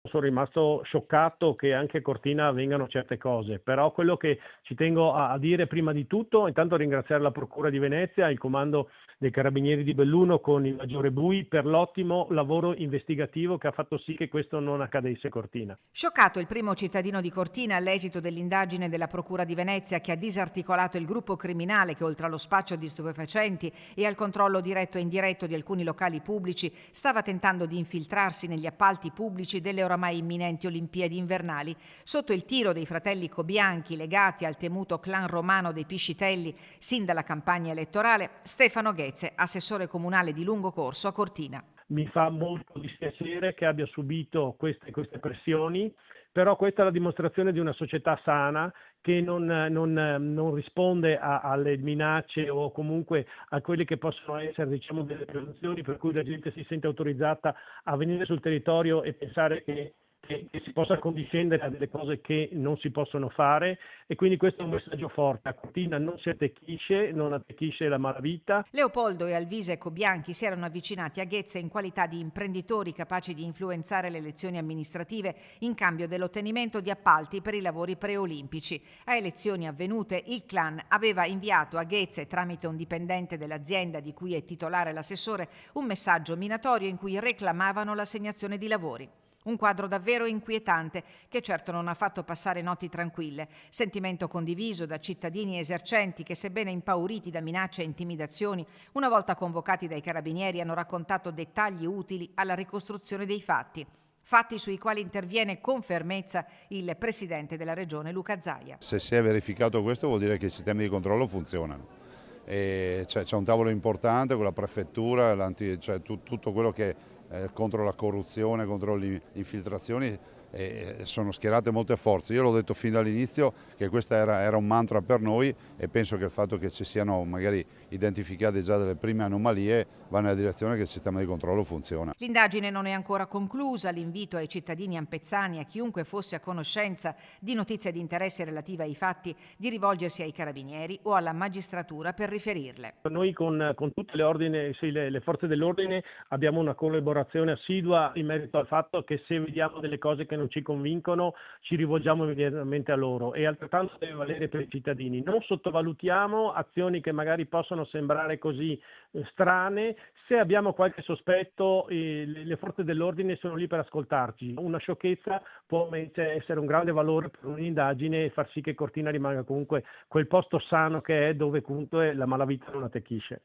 sono rimasto scioccato che anche a Cortina avvengano certe cose, però quello che ci tengo a dire prima di tutto, intanto ringraziare la Procura di Venezia, il comando dei Carabinieri di Belluno con il maggiore Bui per l'ottimo lavoro investigativo che ha fatto sì che questo non accadesse a Cortina. Scioccato il primo cittadino di Cortina all'esito dell'indagine della Procura di Venezia che ha disarticolato il gruppo criminale che oltre allo spaccio di stupefacenti e al controllo diretto e indiretto di alcuni locali pubblici stava tentando di infiltrarsi negli appalti pubblici delle oramai imminenti Olimpiadi invernali sotto il tiro dei fratelli Cobianchi legati al temuto clan romano dei Piscitelli sin dalla campagna elettorale, Stefano Ghezze, assessore comunale di lungo corso a Cortina. Mi fa molto dispiacere che abbia subito queste pressioni, però questa è la dimostrazione di una società sana che non risponde alle minacce o comunque a quelle che possono essere, diciamo, delle presunzioni per cui la gente si sente autorizzata a venire sul territorio e pensare che si possa condiscendere a delle cose che non si possono fare, e quindi questo è un messaggio forte. A Cortina non si attecchisce, non attecchisce la malavita. Leopoldo e Alvise Cobianchi si erano avvicinati a Ghezze in qualità di imprenditori capaci di influenzare le elezioni amministrative in cambio dell'ottenimento di appalti per i lavori preolimpici. A elezioni avvenute, il clan aveva inviato a Ghezze, tramite un dipendente dell'azienda di cui è titolare l'assessore, un messaggio minatorio in cui reclamavano l'assegnazione di lavori. Un quadro davvero inquietante che certo non ha fatto passare notti tranquille, sentimento condiviso da cittadini esercenti che, sebbene impauriti da minacce e intimidazioni, una volta convocati dai carabinieri hanno raccontato dettagli utili alla ricostruzione dei fatti. Fatti sui quali interviene con fermezza il presidente della regione Luca Zaia. Se si è verificato questo vuol dire che i sistemi di controllo funzionano. C'è un tavolo importante con la prefettura, cioè tutto quello che è contro la corruzione, contro le infiltrazioni, sono schierate molte forze. Io l'ho detto fin dall'inizio che questo era un mantra per noi e penso che il fatto che ci siano magari identificate già delle prime anomalie va nella direzione che il sistema di controllo funziona. L'indagine non è ancora conclusa, l'invito ai cittadini ampezzani, a chiunque fosse a conoscenza di notizie di interesse relative ai fatti, di rivolgersi ai carabinieri o alla magistratura per riferirle. Noi con tutte le forze dell'ordine abbiamo una collaborazione assidua in merito al fatto che se vediamo delle cose che non ci convincono ci rivolgiamo immediatamente a loro, e altrettanto deve valere per i cittadini. Non sottovalutiamo azioni che magari possono sembrare così strane. Se abbiamo qualche sospetto, le forze dell'ordine sono lì per ascoltarci. Una sciocchezza può invece essere un grande valore per un'indagine e far sì che Cortina rimanga comunque quel posto sano che è, dove comunque la malavita non attecchisce.